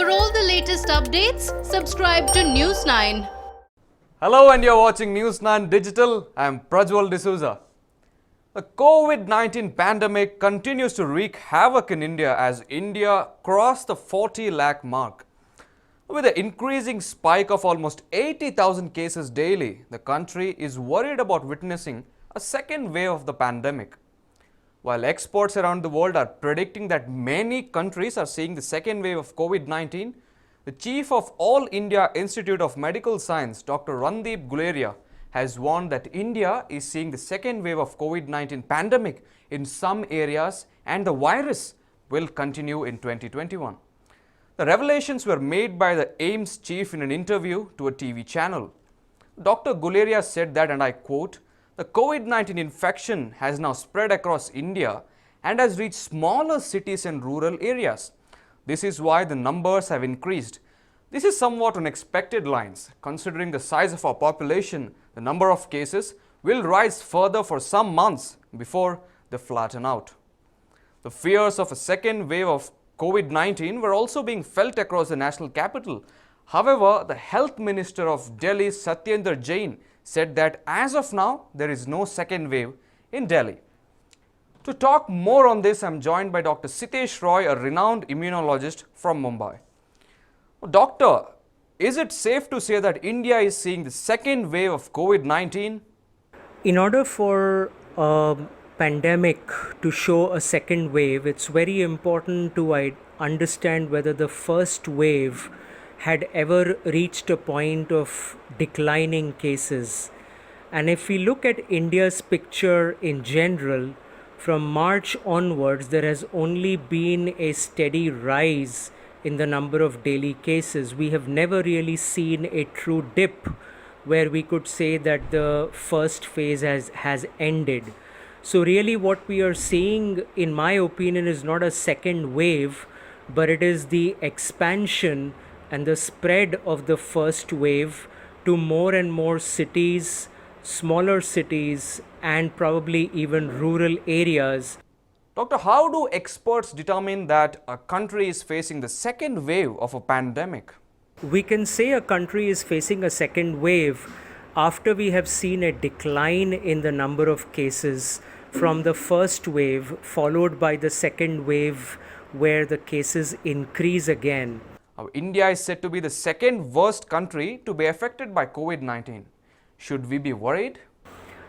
For all the latest updates, subscribe to News 9. Hello, and you're watching News 9 Digital. I'm Prajwal D'Souza. The COVID-19 pandemic continues to wreak havoc in India as India crossed the 40 lakh mark. With the increasing spike of almost 80,000 cases daily, the country is worried about witnessing a second wave of the pandemic. While experts around the world are predicting that many countries are seeing the second wave of COVID-19, the chief of All India Institute of Medical Science, Dr. Randeep Guleria, has warned that India is seeing the second wave of COVID-19 pandemic in some areas and the virus will continue in 2021. The revelations were made by the AIIMS chief in an interview to a TV channel. Dr. Guleria said that, and I quote, "The COVID-19 infection has now spread across India and has reached smaller cities and rural areas. This is why the numbers have increased. This is somewhat on expected lines. Considering the size of our population, the number of cases will rise further for some months before they flatten out." The fears of a second wave of COVID-19 were also being felt across the national capital. However, the Health Minister of Delhi, Satyendra Jain, said that as of now, there is no second wave in Delhi. To talk more on this, I am joined by Dr. Sitesh Roy, a renowned immunologist from Mumbai. Doctor, is it safe to say that India is seeing the second wave of COVID-19? In order for a pandemic to show a second wave, it's very important to understand whether the first wave had ever reached a point of declining cases. And if we look at India's picture in general, from March onwards, there has only been a steady rise in the number of daily cases. We have never really seen a true dip where we could say that the first phase has ended. So really what we are seeing, in my opinion, is not a second wave, but it is the expansion and the spread of the first wave to more and more cities, smaller cities, and probably even rural areas. Doctor, how do experts determine that a country is facing the second wave of a pandemic? We can say a country is facing a second wave after we have seen a decline in the number of cases from the first wave, followed by the second wave where the cases increase again. India is said to be the second worst country to be affected by COVID-19. Should we be worried?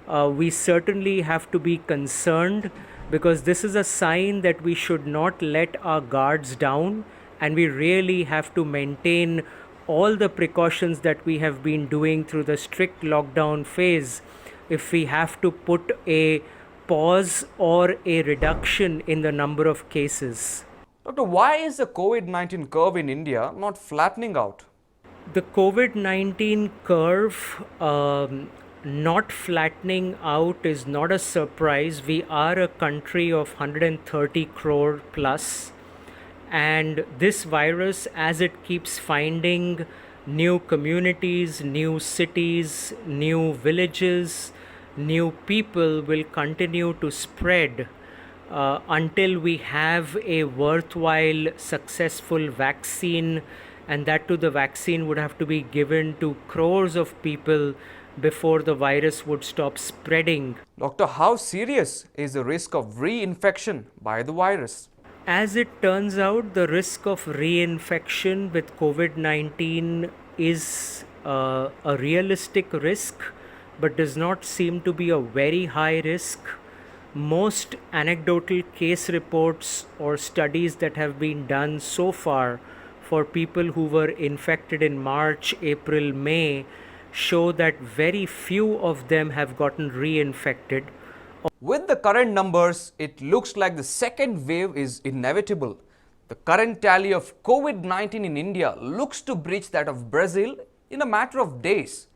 We certainly have to be concerned because this is a sign that we should not let our guards down, and we really have to maintain all the precautions that we have been doing through the strict lockdown phase. If we have to put a pause or a reduction in the number of cases. Doctor, why is the COVID-19 curve in India not flattening out? The COVID-19 curve not flattening out is not a surprise. We are a country of 130 crore plus, and this virus, as it keeps finding new communities, new cities, new villages, new people, will continue to spread until we have a worthwhile, successful vaccine, and that too, the vaccine would have to be given to crores of people before the virus would stop spreading. Doctor, how serious is the risk of reinfection by the virus? As it turns out, the risk of reinfection with COVID-19 is a realistic risk, but does not seem to be a very high risk. Most anecdotal case reports or studies that have been done so far for people who were infected in March, April, May show that very few of them have gotten reinfected. With the current numbers, it looks like the second wave is inevitable. The current tally of COVID-19 in India looks to breach that of Brazil in a matter of days.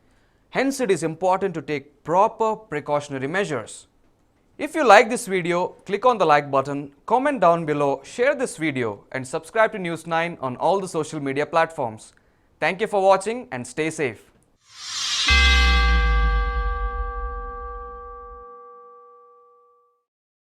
Hence, it is important to take proper precautionary measures. If you like this video, click on the like button, comment down below, share this video, and subscribe to News 9 on all the social media platforms. Thank you for watching and stay safe.